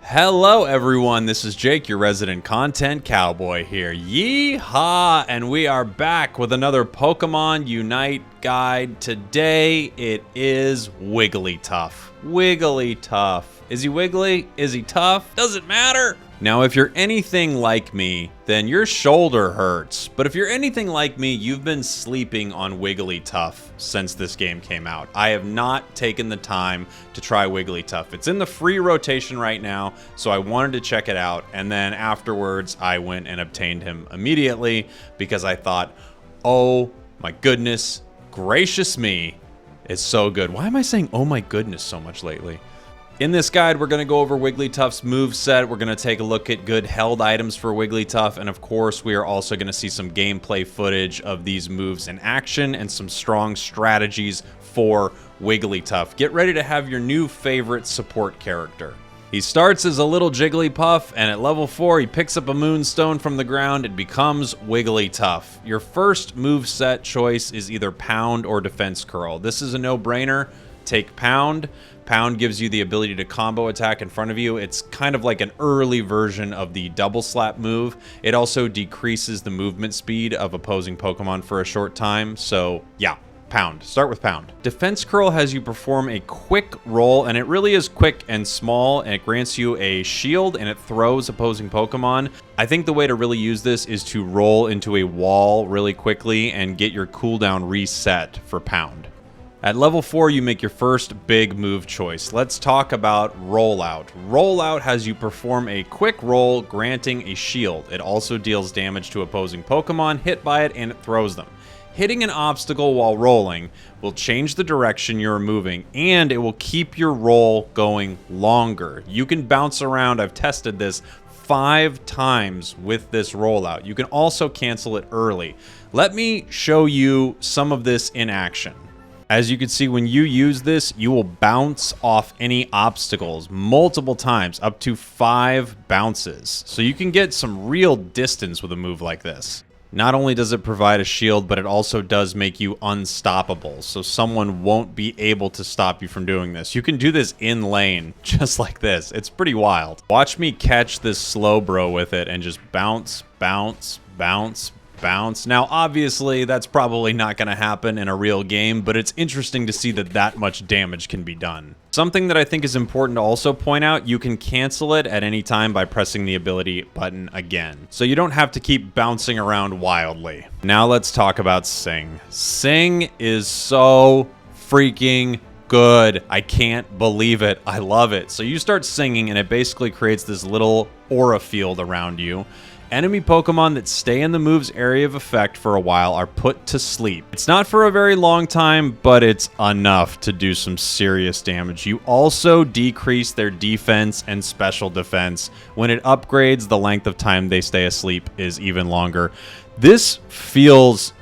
Hello everyone, this is Jake, your resident content cowboy here. Yeehaw! And we are back with another Pokemon Unite guide. Today it is Wigglytuff. Wigglytuff. Is he wiggly? Is he tough? Doesn't matter. Now, if you're anything like me, then your shoulder hurts. But if you're anything like me, you've been sleeping on Wigglytuff since this game came out. I have not taken the time to try Wigglytuff. It's in the free rotation right now, so I wanted to check it out. And then afterwards, I went and obtained him immediately because I thought, oh my goodness, gracious me, it's so good. Why am I saying oh my goodness so much lately? In this guide, we're going to go over Wigglytuff's moveset. We're going to take a look at good held items for Wigglytuff. And of course, we are also going to see some gameplay footage of these moves in action and some strong strategies for Wigglytuff. Get ready to have your new favorite support character. He starts as a little Jigglypuff, and at level 4, he picks up a Moonstone from the ground and becomes Wigglytuff. Your first moveset choice is either Pound or Defense Curl. This is a no-brainer. Take Pound. Pound gives you the ability to combo attack in front of you. It's kind of like an early version of the Double Slap move. It also decreases the movement speed of opposing Pokemon for a short time. So yeah, Pound. Start with Pound. Defense Curl has you perform a quick roll, and it really is quick and small, and it grants you a shield, and it throws opposing Pokemon. I think the way to really use this is to roll into a wall really quickly and get your cooldown reset for Pound. At level 4, you make your first big move choice. Let's talk about Rollout. Rollout has you perform a quick roll, granting a shield. It also deals damage to opposing Pokemon hit by it, and it throws them. Hitting an obstacle while rolling will change the direction you're moving, and it will keep your roll going longer. You can bounce around. I've tested this 5 times with this rollout. You can also cancel it early. Let me show you some of this in action. As you can see, when you use this, you will bounce off any obstacles multiple times, up to 5 bounces. So you can get some real distance with a move like this. Not only does it provide a shield, but it also does make you unstoppable. So someone won't be able to stop you from doing this. You can do this in lane, just like this. It's pretty wild. Watch me catch this slow bro with it and just bounce, bounce, bounce, bounce. Now, obviously, that's probably not going to happen in a real game, but it's interesting to see that much damage can be done. Something that I think is important to also point out, you can cancel it at any time by pressing the ability button again. So you don't have to keep bouncing around wildly. Now let's talk about Sing. Sing is so freaking good. I can't believe it. I love it. So you start singing, and it basically creates this little aura field around you. Enemy Pokemon that stay in the move's area of effect for a while are put to sleep. It's not for a very long time, but it's enough to do some serious damage. You also decrease their defense and special defense. When it upgrades, the length of time they stay asleep is even longer. This feels,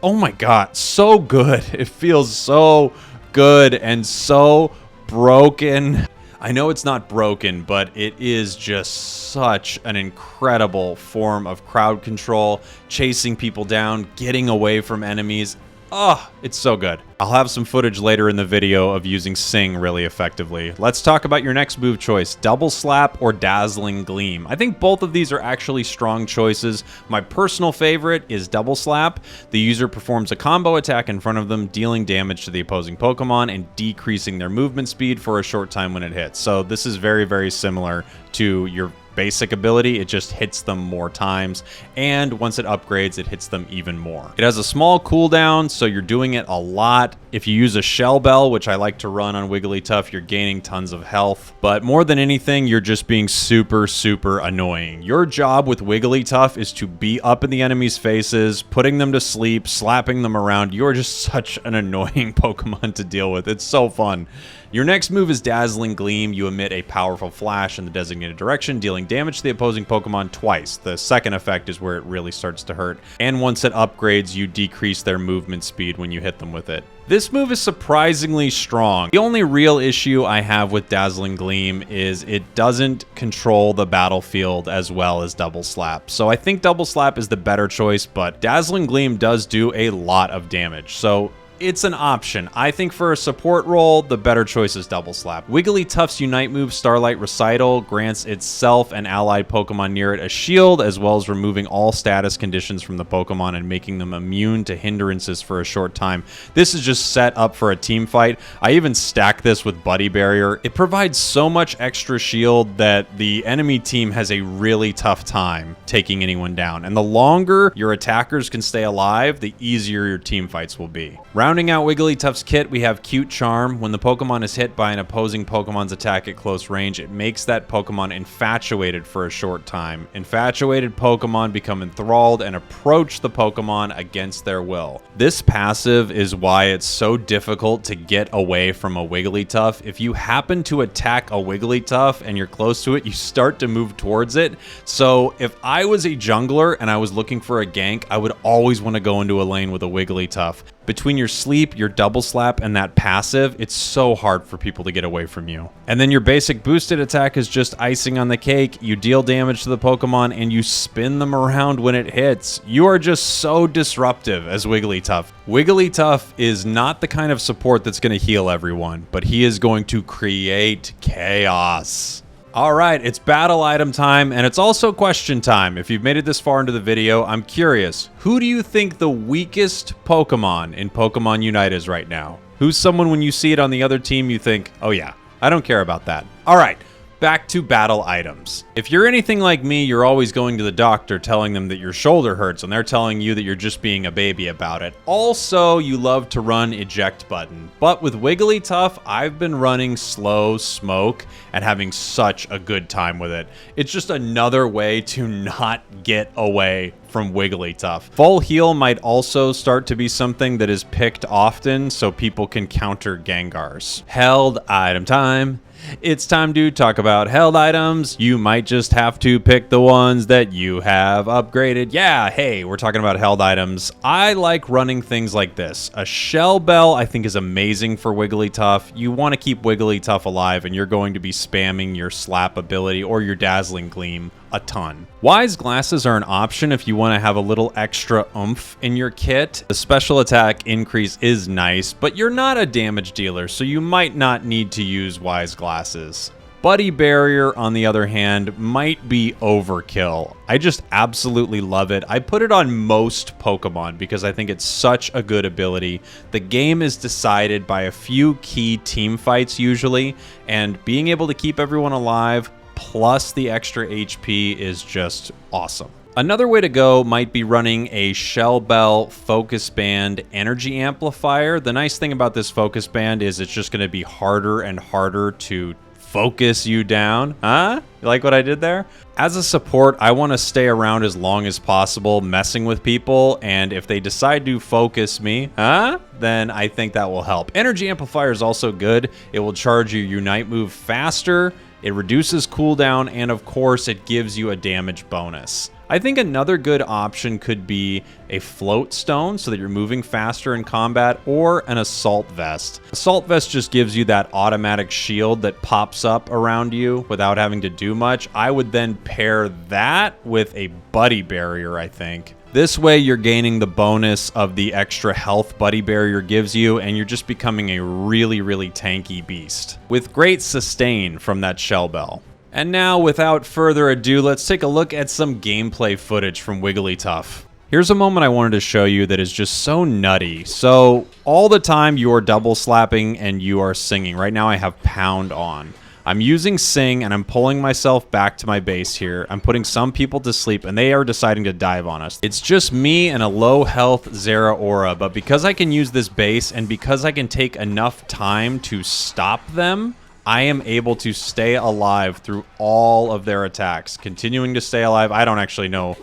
oh my god, so good. It feels so good and so broken. I know it's not broken, but it is just such an incredible form of crowd control, chasing people down, getting away from enemies. Oh, it's so good. I'll have some footage later in the video of using Sing really effectively. Let's talk about your next move choice, Double Slap or Dazzling Gleam. I think both of these are actually strong choices. My personal favorite is Double Slap. The user performs a combo attack in front of them, dealing damage to the opposing Pokemon and decreasing their movement speed for a short time when it hits. So this is very, very similar to your basic ability. It just hits them more times, and once it upgrades, it hits them even more. It has a small cooldown, so you're doing it a lot. If you use a Shell Bell, which I like to run on Wigglytuff, you're gaining tons of health, but more than anything, you're just being super, super annoying. Your job with Wigglytuff is to be up in the enemy's faces, putting them to sleep, slapping them around. You're just such an annoying Pokemon to deal with. It's so fun. Your next move is Dazzling Gleam. You emit a powerful flash in the designated direction, dealing damage to the opposing Pokemon twice. The second effect is where it really starts to hurt. And once it upgrades, you decrease their movement speed when you hit them with it. This move is surprisingly strong. The only real issue I have with Dazzling Gleam is it doesn't control the battlefield as well as Double Slap. So I think Double Slap is the better choice, but Dazzling Gleam does do a lot of damage. So it's an option. I think for a support role, the better choice is Double Slap. Wigglytuff's Unite move, Starlight Recital, grants itself and allied Pokemon near it a shield, as well as removing all status conditions from the Pokemon and making them immune to hindrances for a short time. This is just set up for a team fight. I even stack this with Buddy Barrier. It provides so much extra shield that the enemy team has a really tough time taking anyone down. And the longer your attackers can stay alive, the easier your team fights will be. Rounding out Wigglytuff's kit, we have Cute Charm. When the Pokemon is hit by an opposing Pokemon's attack at close range, it makes that Pokemon infatuated for a short time. Infatuated Pokemon become enthralled and approach the Pokemon against their will. This passive is why it's so difficult to get away from a Wigglytuff. If you happen to attack a Wigglytuff and you're close to it, you start to move towards it. So if I was a jungler and I was looking for a gank, I would always want to go into a lane with a Wigglytuff. Between your sleep, your double slap, and that passive, it's so hard for people to get away from you. And then your basic boosted attack is just icing on the cake. You deal damage to the Pokemon and you spin them around when it hits. You are just so disruptive as Wigglytuff. Wigglytuff is not the kind of support that's going to heal everyone, but he is going to create chaos. All right, it's battle item time, and it's also question time. If you've made it this far into the video, I'm curious, who do you think the weakest Pokemon in Pokemon Unite is right now? Who's someone when you see it on the other team you think, oh yeah, I don't care about that. All right, back to battle items. If you're anything like me, you're always going to the doctor telling them that your shoulder hurts and they're telling you that you're just being a baby about it. Also, you love to run eject button. But with Wigglytuff, I've been running slow smoke and having such a good time with it. It's just another way to not get away from Wigglytuff. Full heal might also start to be something that is picked often so people can counter Gengars. Held item time. It's time to talk about held items. You might just have to pick the ones that you have upgraded. Yeah, hey, we're talking about held items. I like running things like this. A Shell Bell I think is amazing for Wigglytuff. You want to keep Wigglytuff alive and you're going to be spamming your slap ability or your dazzling gleam a ton. Wise glasses are an option if you want to have a little extra oomph in your kit. The special attack increase is nice, but you're not a damage dealer, so you might not need to use wise glasses. Buddy Barrier, on the other hand, might be overkill. I just absolutely love it. I put it on most Pokemon because I think it's such a good ability. The game is decided by a few key team fights usually, and being able to keep everyone alive plus the extra HP is just awesome. Another way to go might be running a Shell Bell Focus Band Energy Amplifier. The nice thing about this Focus Band is it's just going to be harder and harder to focus you down. Huh? You like what I did there? As a support, I want to stay around as long as possible messing with people, and if they decide to focus me, then I think that will help. Energy Amplifier is also good. It will charge your Unite move faster. It reduces cooldown, and of course, it gives you a damage bonus. I think another good option could be a float stone so that you're moving faster in combat, or an assault vest. Assault vest just gives you that automatic shield that pops up around you without having to do much. I would then pair that with a Buddy Barrier, I think. This way you're gaining the bonus of the extra health Buddy Barrier gives you, and you're just becoming a really, really tanky beast with great sustain from that Shell Bell. And now, without further ado, let's take a look at some gameplay footage from Wigglytuff. Here's a moment I wanted to show you that is just so nutty. So all the time you are double slapping and you are singing. Right now I have Pound on. I'm using Sing and I'm pulling myself back to my base here. I'm putting some people to sleep and they are deciding to dive on us. It's just me and a low health Zeraora, but because I can use this base and because I can take enough time to stop them, I am able to stay alive through all of their attacks. Continuing to stay alive. I don't actually know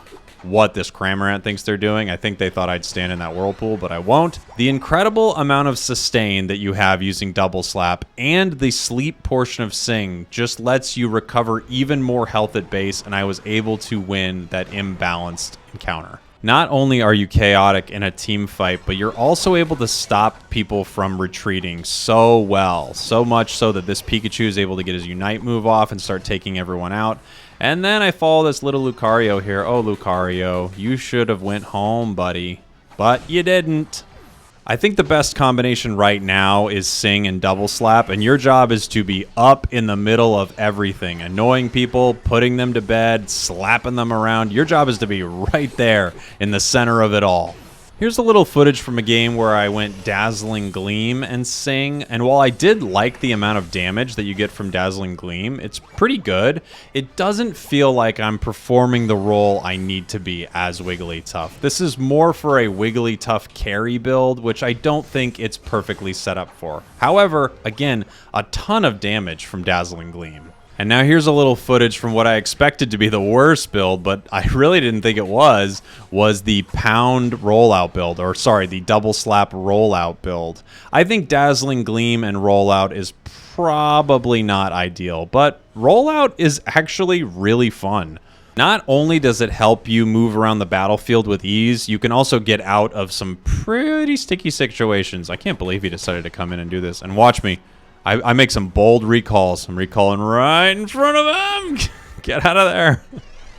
what this Cramorant thinks they're doing. I think they thought I'd stand in that whirlpool, but I won't. The incredible amount of sustain that you have using Double Slap and the sleep portion of Sing just lets you recover even more health at base, and I was able to win that imbalanced encounter. Not only are you chaotic in a team fight, but you're also able to stop people from retreating so well. So much so that this Pikachu is able to get his Unite move off and start taking everyone out. And then I follow this little Lucario here. Oh, Lucario, you should have went home, buddy. But you didn't. I think the best combination right now is Sing and Double Slap, and your job is to be up in the middle of everything. Annoying people, putting them to bed, slapping them around. Your job is to be right there in the center of it all. Here's a little footage from a game where I went Dazzling Gleam and Sing, and while I did like the amount of damage that you get from Dazzling Gleam, it's pretty good. It doesn't feel like I'm performing the role I need to be as Wigglytuff. This is more for a Wigglytuff carry build, which I don't think it's perfectly set up for. However, again, a ton of damage from Dazzling Gleam. And now here's a little footage from what I expected to be the worst build, but I really didn't think it was the Pound Rollout build, or sorry, the Double Slap Rollout build. I think Dazzling Gleam and Rollout is probably not ideal, but Rollout is actually really fun. Not only does it help you move around the battlefield with ease, you can also get out of some pretty sticky situations. I can't believe he decided to come in and do this. And watch me. I make some bold recalls. I'm recalling right in front of him. Get out of there.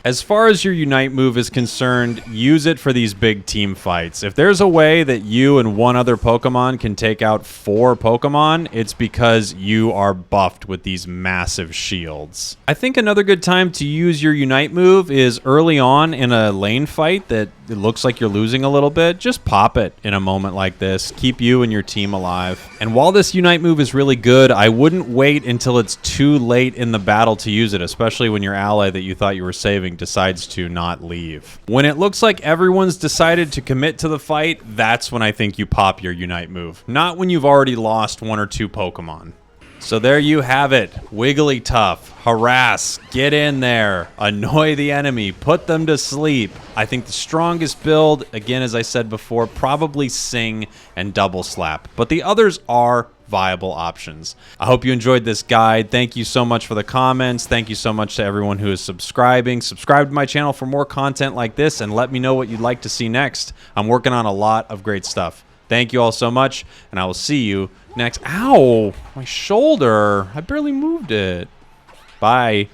As far as your Unite move is concerned, use it for these big team fights. If there's a way that you and one other Pokemon can take out 4 Pokemon, it's because you are buffed with these massive shields. I think another good time to use your Unite move is early on in a lane fight that it looks like you're losing a little bit. Just pop it in a moment like this. Keep you and your team alive. And while this Unite move is really good, I wouldn't wait until it's too late in the battle to use it, especially when your ally that you thought you were saving decides to not leave. When it looks like everyone's decided to commit to the fight, that's when I think you pop your Unite move. Not when you've already lost 1 or 2 Pokemon. So there you have it. Wigglytuff, harass, get in there, annoy the enemy, put them to sleep. I think the strongest build, again, as I said before, probably Sing and Double Slap. But the others are viable options. I hope you enjoyed this guide. Thank you so much for the comments. Thank you so much to everyone who is subscribing. Subscribe to my channel for more content like this and let me know what you'd like to see next. I'm working on a lot of great stuff. Thank you all so much, and I will see you next. Ow! My shoulder! I barely moved it. Bye.